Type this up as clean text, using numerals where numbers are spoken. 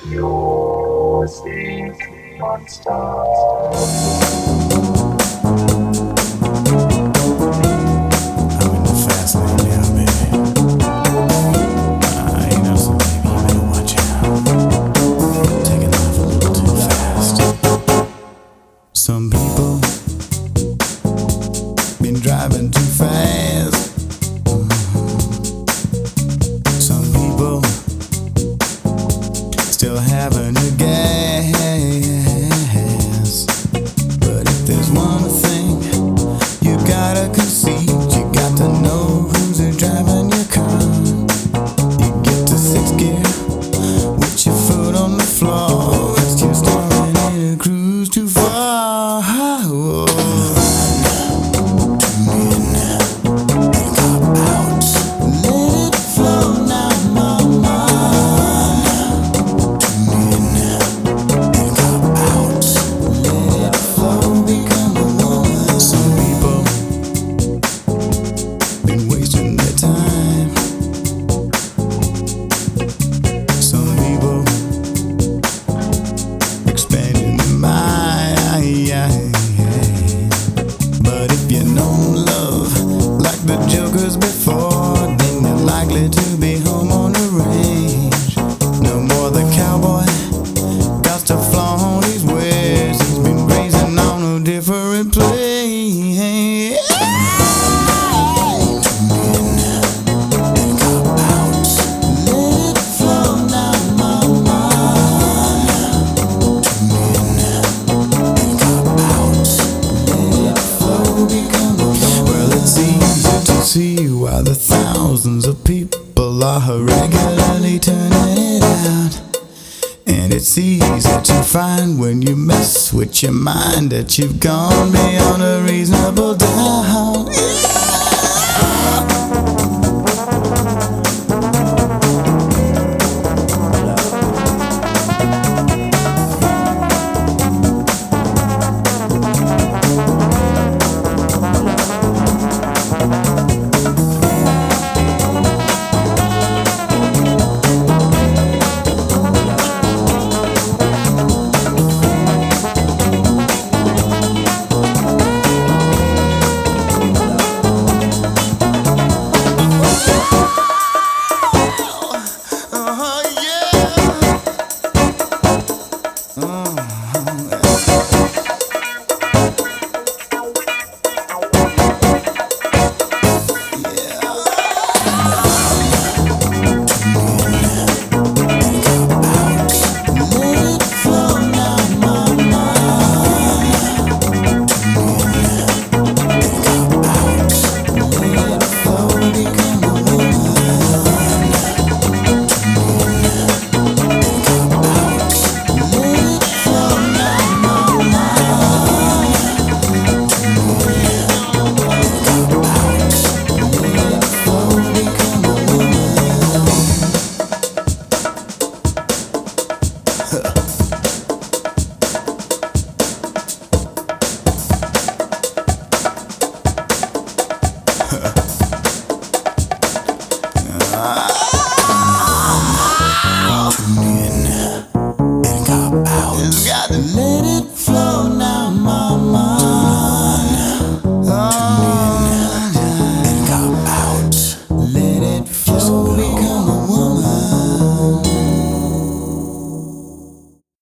Your sleep monster. I'm in the fast lane now, baby. You know something, baby, you better watch out. Taking off a little too fast. Some people been driving too fast. Some people still having a gas. But if there's one thing you gotta concede, you got to know who's driving your car. You get to sixth gear with your foot on the floor. It's you starting in a cruise too far. Whoa. Tune in and cop out. Let it flow now, mama. Tune in and cop out. Let it flow, become a woman. Some people been wasting their time. Some people expanding their mind. But if you know love like the jokers before, then you're likely to be home on the range. No more the cowboy got to flaunt his wares. He's been grazing on a different place. Well, it's easy to see why the thousands of people are regularly turning it out. And it's easy to find when you mess with your mind that you've gone beyond a reasonable doubt.